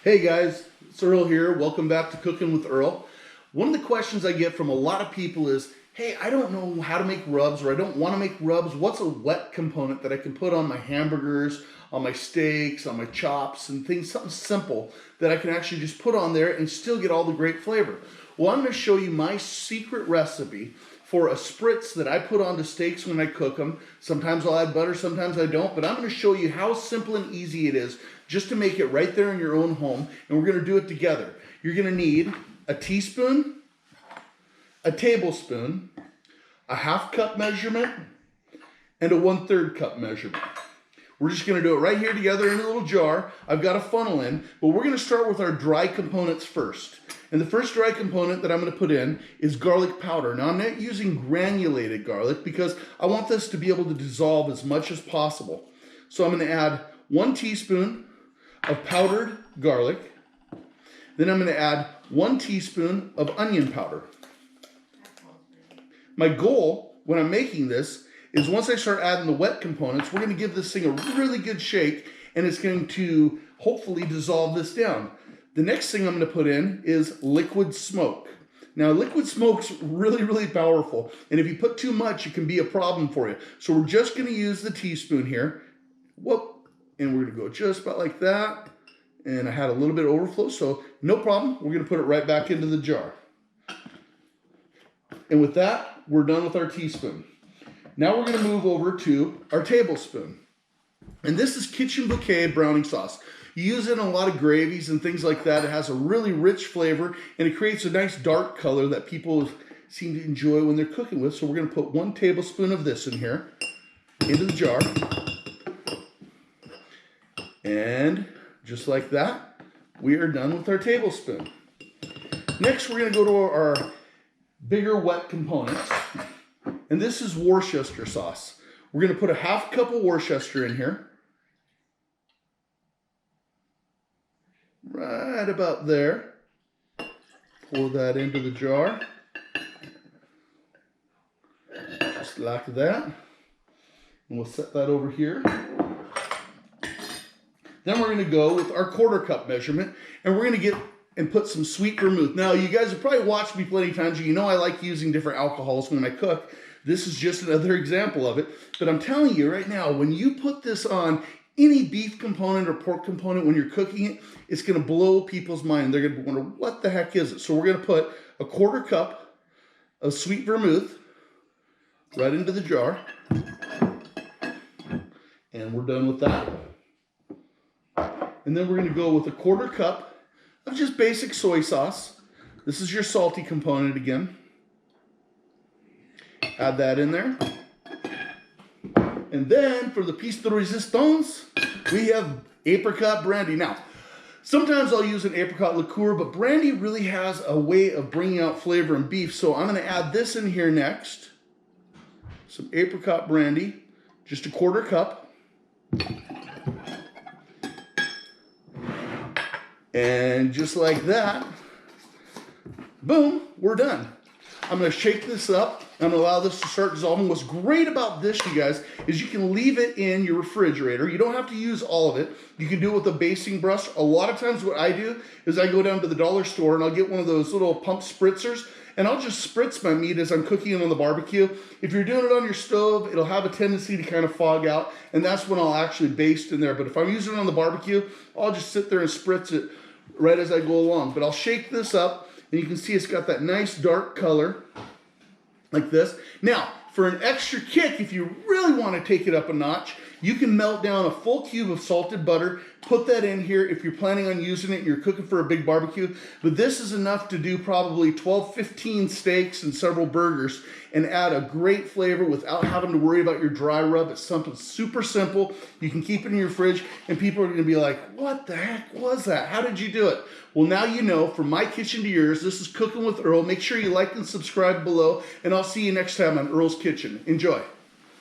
Hey guys, it's Earl here. Welcome back to Cooking with Earl. One of the questions I get from a lot of people is, hey, I don't know how to make rubs, or I don't want to make rubs. What's a wet component that I can put on my hamburgers, on my steaks, on my chops, and things, something simple that I can actually just put on there and still get all the great flavor? Well, I'm going to show you my secret recipe for a spritz that I put onto steaks when I cook them. Sometimes I'll add butter, sometimes I don't, but I'm going to show you how simple and easy it is just to make it right there in your own home, and we're going to do it together. You're going to need a teaspoon, a tablespoon, a half cup measurement, and a 1/3 cup measurement. We're just going to do it right here together in a little jar. I've got a funnel in, but we're going to start with our dry components first. And the first dry component that I'm going to put in is garlic powder. Now I'm not using granulated garlic because I want this to be able to dissolve as much as possible. So I'm going to add 1 teaspoon of powdered garlic. Then I'm going to add 1 teaspoon of onion powder. My goal when I'm making this is once I start adding the wet components, we're going to give this thing a really good shake, and it's going to hopefully dissolve this down. The next thing I'm going to put in is liquid smoke. Now, liquid smoke's really, really powerful, and if you put too much, it can be a problem for you. So we're just going to use the teaspoon here. Whoop. And we're going to go just about like that. And I had a little bit of overflow, so no problem. We're going to put it right back into the jar. And with that, we're done with our teaspoon. Now we're going to move over to our tablespoon. And this is Kitchen Bouquet browning sauce. You use it in a lot of gravies and things like that. It has a really rich flavor, and it creates a nice dark color that people seem to enjoy when they're cooking with. So we're going to put 1 tablespoon of this in here, into the jar. And just like that, we are done with our tablespoon. Next, we're going to go to our bigger wet components. And this is Worcester sauce. We're going to put a half cup of Worcester in here. Right about there. Pour that into the jar. Just like that. And we'll set that over here. Then we're going to go with our 1/4 cup measurement, and we're going to get and put some sweet vermouth. Now, you guys have probably watched me plenty of times. You know I like using different alcohols when I cook. This is just another example of it. But I'm telling you right now, when you put this on any beef component or pork component when you're cooking it, it's going to blow people's mind. They're going to wonder, what the heck is it? So we're going to put a 1/4 cup of sweet vermouth right into the jar. And we're done with that. And then we're going to go with a 1/4 cup of just basic soy sauce. This is your salty component again. Add that in there. And then for the piece de resistance, we have apricot brandy. Now, sometimes I'll use an apricot liqueur, but brandy really has a way of bringing out flavor in beef. So I'm going to add this in here next. Some apricot brandy, just a 1/4 cup. And just like that, boom, we're done. I'm going to shake this up. I'm going to allow this to start dissolving. What's great about this, you guys, is you can leave it in your refrigerator. You don't have to use all of it. You can do it with a basting brush. A lot of times what I do is I go down to the dollar store and I'll get one of those little pump spritzers, and I'll just spritz my meat as I'm cooking it on the barbecue. If you're doing it on your stove, it'll have a tendency to kind of fog out, and that's when I'll actually baste in there. But if I'm using it on the barbecue, I'll just sit there and spritz it right as I go along. But I'll shake this up, and you can see it's got that nice dark color like this. Now, for an extra kick, if you really want to take it up a notch, you can melt down a full cube of salted butter, put that in here if you're planning on using it and you're cooking for a big barbecue. But this is enough to do probably 12, 15 steaks and several burgers and add a great flavor without having to worry about your dry rub. It's something super simple. You can keep it in your fridge, and people are going to be like, what the heck was that? How did you do it? Well, now you know. From my kitchen to yours, this is Cooking with Earl. Make sure you like and subscribe below, and I'll see you next time on Earl's Kitchen. Enjoy.